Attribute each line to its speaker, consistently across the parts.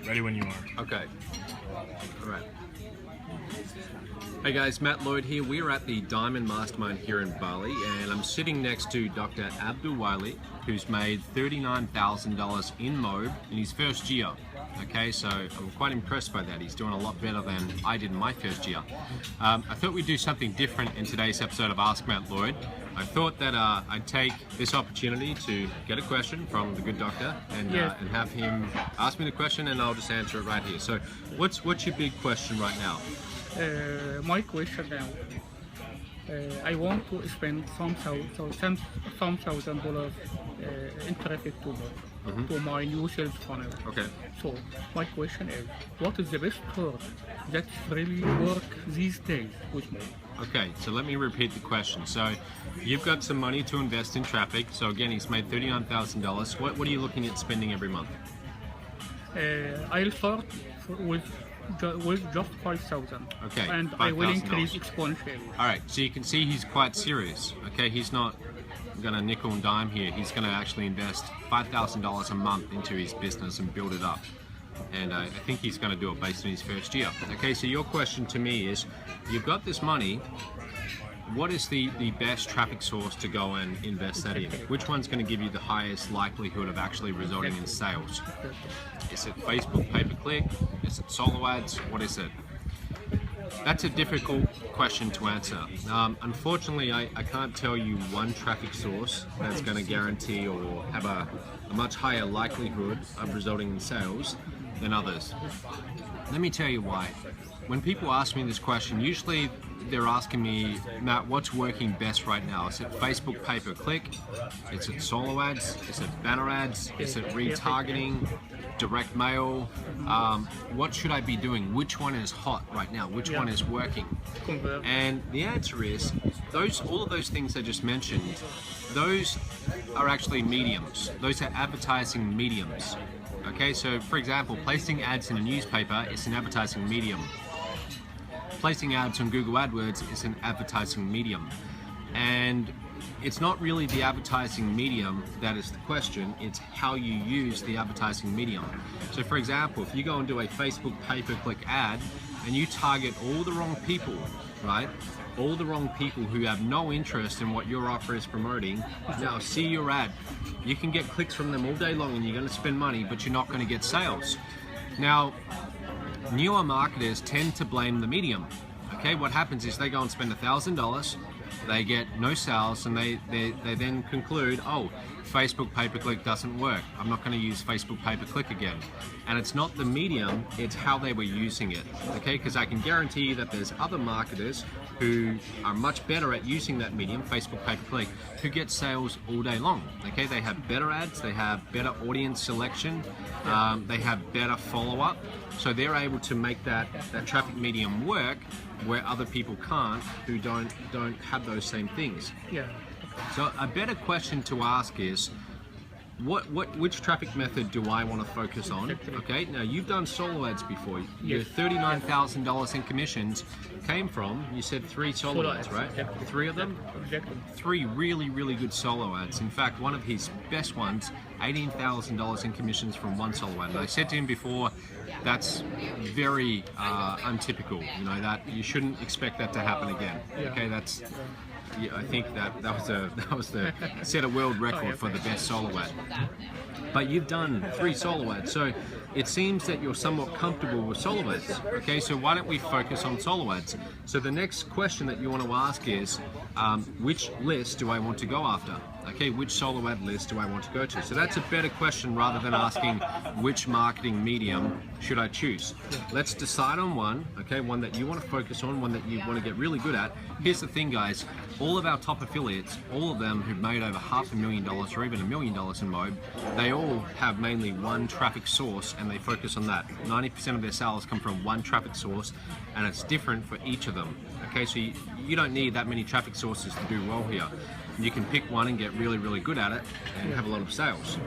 Speaker 1: Ready when you are.
Speaker 2: Okay. All right. Hey guys, Matt Lloyd here. We're at the Diamond Mastermind here in Bali, and I'm sitting next to Dr. Abdul Wiley, who's made $39,000 in Moab in his first year. Okay, so I'm quite impressed by that. He's doing a lot better than I did in my first year. I thought we'd do something different in today's episode of Ask Matt Lloyd. I thought that I'd take this opportunity to get a question from the good doctor and have him ask me the question, and I'll just answer it right here. So what's your big question right now?
Speaker 3: My question now, I want to spend some $1,000 in traffic to my new sales funnel.
Speaker 2: Okay.
Speaker 3: So my question is, what is the best tool that really work these days with me?
Speaker 2: Okay, so let me repeat the question. So you've got some money to invest in traffic. So again, he's made $39,000. What are you looking at spending every month?
Speaker 3: I'll start with just 5,000.
Speaker 2: Okay,
Speaker 3: and I will increase exponentially.
Speaker 2: All right, so you can see he's quite serious. Okay, he's not gonna nickel and dime here. He's gonna actually invest $5,000 a month into his business and build it up. And I think he's gonna do it based on his first year. Okay, so your question to me is, you've got this money, what is the best traffic source to go and invest that in? Which one's going to give you the highest likelihood of actually resulting in sales? Is it Facebook pay-per-click? Is it solo ads? What is it? That's a difficult question to answer. Unfortunately, I can't tell you one traffic source that's going to guarantee or have a much higher likelihood of resulting in sales than others. Let me tell you why. When people ask me this question, usually they're asking me, Matt, what's working best right now? Is it Facebook pay-per-click? Is it solo ads? Is it banner ads? Is it retargeting? Direct mail? What should I be doing? Which one is hot right now? Which one is working? And the answer is, all of those things I just mentioned, those are actually mediums. Those are advertising mediums. Okay, so for example, placing ads in a newspaper is an advertising medium. Placing ads on Google AdWords is an advertising medium. And it's not really the advertising medium that is the question, it's how you use the advertising medium. So for example, if you go and do a Facebook pay-per-click ad and you target all the wrong people, right? All the wrong people who have no interest in what your offer is promoting, now see your ad. You can get clicks from them all day long and you're going to spend money, but you're not going to get sales. Now, newer marketers tend to blame the medium. Okay, what happens is they go and spend $1,000, they get no sales, and they then conclude, oh, Facebook pay-per-click doesn't work. I'm not going to use Facebook pay-per-click again. And it's not the medium, it's how they were using it. Okay, because I can guarantee you that there's other marketers who are much better at using that medium, Facebook pay-per-click, who get sales all day long. Okay, they have better ads, they have better audience selection, they have better follow-up, so they're able to make that traffic medium work where other people can't, who don't have those same things.
Speaker 3: Yeah.
Speaker 2: So a better question to ask is, which traffic method do I want to focus on? Okay, now you've done solo ads before. Your $39,000 in commissions came from, you said 3 solo ads, right? 3 of them? 3 really, really good solo ads. In fact, one of his best ones, $18,000 in commissions from 1 solo ad. And I said to him before, that's very untypical. You know, that you shouldn't expect that to happen again. Okay, that's. Yeah, I think that was the set a world record for the best solo ad. But you've done 3 solo ads, so it seems that you're somewhat comfortable with solo ads. Okay, so why don't we focus on solo ads? So the next question that you want to ask is, which list do I want to go after? Okay, which solo ad list do I want to go to? So that's a better question rather than asking which marketing medium should I choose. Let's decide on one, okay, one that you want to focus on, one that you want to get really good at. Here's the thing, guys, all of our top affiliates, all of them who've made over $500,000 or even $1 million in Moab, they all have mainly one traffic source and they focus on that. 90% of their sales come from one traffic source, and it's different for each of them. Okay, so you don't need that many traffic sources to do well here. You can pick one and get really, really good at it and have a lot of sales.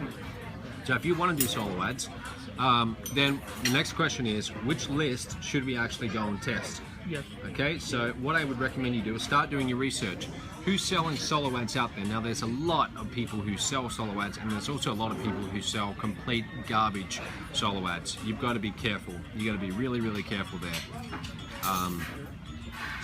Speaker 2: So if you want to do solo ads, then the next question is, which list should we actually go and test?
Speaker 3: Yes.
Speaker 2: Okay, so what I would recommend you do is start doing your research. who's selling solo ads out there. Now there's a lot of people who sell solo ads, and there's also a lot of people who sell complete garbage solo ads. You've got to be careful. You got to be really, really careful there.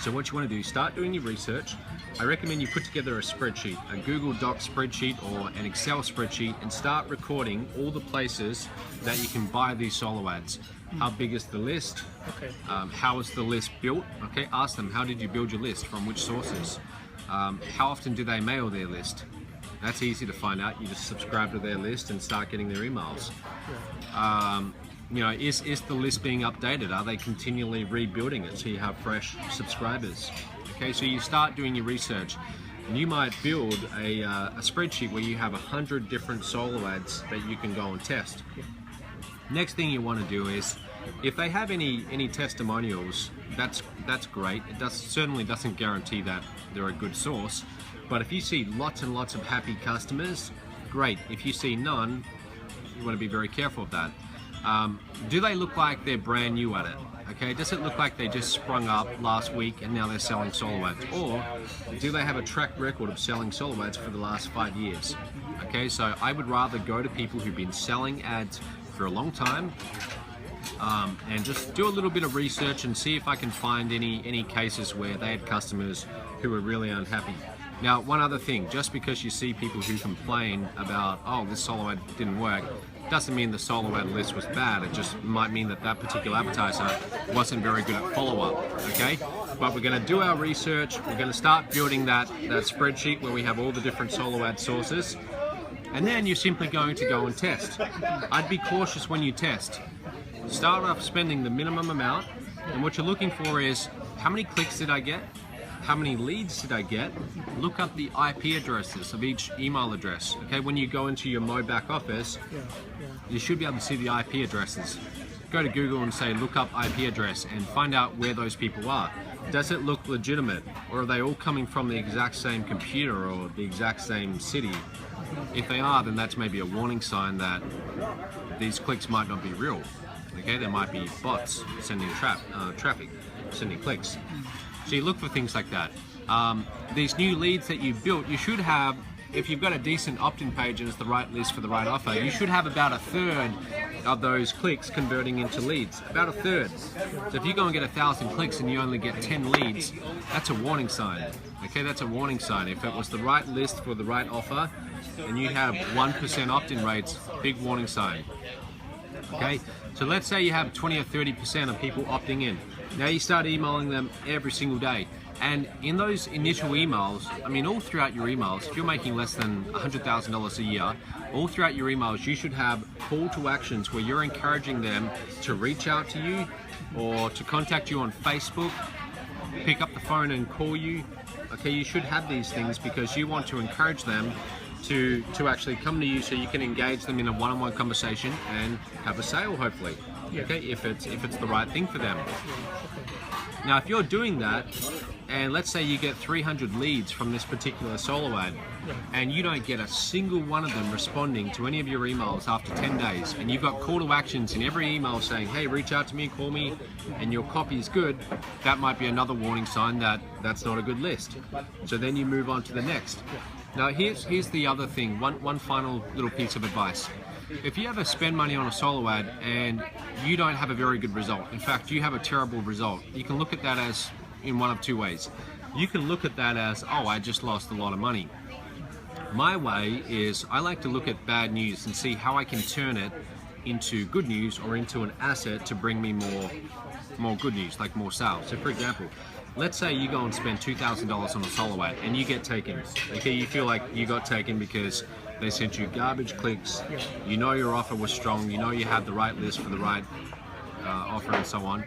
Speaker 2: So what you want to do, start doing your research. I recommend you put together a spreadsheet, a Google Docs spreadsheet or an Excel spreadsheet, and start recording all the places that you can buy these solo ads. How big is the list?
Speaker 3: Okay.
Speaker 2: How is the list built? Okay, ask them, how did you build your list? From which sources? How often do they mail their list? That's easy to find out. You just subscribe to their list and start getting their emails. You know, is the list being updated? Are they continually rebuilding it so you have fresh subscribers? Okay, so you start doing your research, and you might build a spreadsheet where you have 100 different solo ads that you can go and test. Next thing you want to do is, if they have any testimonials, that's great. It certainly doesn't guarantee that they're a good source, but if you see lots and lots of happy customers, great. If you see none, you want to be very careful of that. Do they look like they're brand new at it? Okay, does it look like they just sprung up last week and now they're selling solo ads? Or do they have a track record of selling solo ads for the last 5 years? Okay, so I would rather go to people who've been selling ads for a long time, and just do a little bit of research and see if I can find any cases where they had customers who were really unhappy. Now, one other thing, just because you see people who complain about, oh, this solo ad didn't work, doesn't mean the solo ad list was bad. It just might mean that that particular advertiser wasn't very good at follow-up, okay? But we're gonna do our research, we're gonna start building that spreadsheet where we have all the different solo ad sources, and then you're simply going to go and test. I'd be cautious when you test. Start off spending the minimum amount, and what you're looking for is, how many clicks did I get? How many leads did I get? Look up the IP addresses of each email address. Okay, when you go into your Mo back office, you should be able to see the IP addresses. Go to Google and say, look up IP address, and find out where those people are. Does it look legitimate, or are they all coming from the exact same computer or the exact same city? If they are, then that's maybe a warning sign that these clicks might not be real. Okay, there might be bots sending traffic, sending clicks. So you look for things like that. These new leads that you've built, you should have, if you've got a decent opt-in page and it's the right list for the right offer, you should have about 1/3 of those clicks converting into leads. About 1/3. So if you go and get 1,000 clicks and you only get 10 leads, that's a warning sign. Okay, that's a warning sign. If it was the right list for the right offer and you have 1% opt-in rates, big warning sign. Okay, so let's say you have 20 or 30% of people opting in. Now you start emailing them every single day. And in those initial emails, I mean, all throughout your emails, if you're making less than $100,000 a year, all throughout your emails, you should have call to actions where you're encouraging them to reach out to you or to contact you on Facebook, pick up the phone and call you. Okay, you should have these things because you want to encourage them to actually come to you so you can engage them in a one-on-one conversation and have a sale, hopefully. Okay, if it's the right thing for them. Now, if you're doing that, and let's say you get 300 leads from this particular solo ad, and you don't get a single one of them responding to any of your emails after 10 days, and you've got call to actions in every email saying, hey, reach out to me, call me, and your copy is good, that might be another warning sign that that's not a good list. So then you move on to the next. Now, here's the other thing, one final little piece of advice. If you ever spend money on a solo ad and you don't have a very good result, in fact, you have a terrible result, you can look at that as in one of two ways. You can look at that as, oh, I just lost a lot of money. My way is I like to look at bad news and see how I can turn it into good news or into an asset to bring me more good news, like more sales. So for example, let's say you go and spend $2,000 on a solo ad and you get taken. Okay, you feel like you got taken because they sent you garbage clicks, you know your offer was strong, you know you had the right list for the right offer and so on.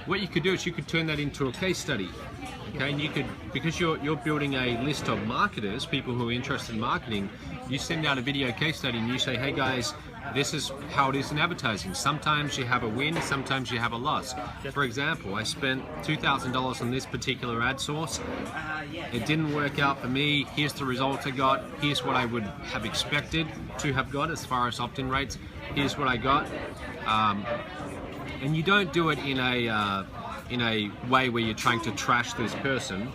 Speaker 2: What you could do is you could turn that into a case study. Okay, and you could, because you're building a list of marketers, people who are interested in marketing, you send out a video case study and you say, hey guys, this is how it is in advertising. Sometimes you have a win, sometimes you have a loss. For example, I spent $2,000 on this particular ad source. It didn't work out for me. Here's the results I got. Here's what I would have expected to have got as far as opt-in rates. Here's what I got. And you don't do it in a way where you're trying to trash this person.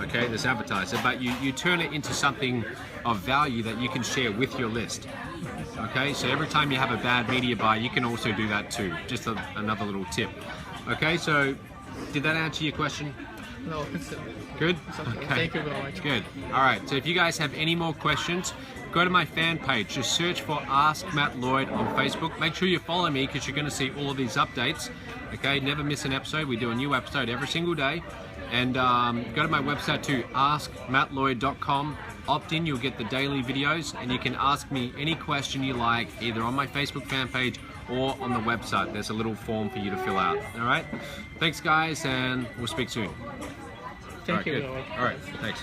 Speaker 2: okay, this advertiser, but you turn it into something of value that you can share with your list. Okay, so every time you have a bad media buy, you can also do that too. Just another little tip. Okay, so did that answer your question?
Speaker 3: No, it's
Speaker 2: Good?
Speaker 3: okay. Thank you very much.
Speaker 2: Good. All right, so if you guys have any more questions, go to my fan page. Just search for Ask Matt Lloyd on Facebook. Make sure you follow me because you're going to see all of these updates. Okay, never miss an episode. We do a new episode every single day. And go to my website too, askmattlloyd.com. Opt in, you'll get the daily videos, and you can ask me any question you like, either on my Facebook fan page or on the website. There's a little form for you to fill out. All right? Thanks, guys, and we'll speak soon.
Speaker 3: Thank you.
Speaker 2: All right, thanks.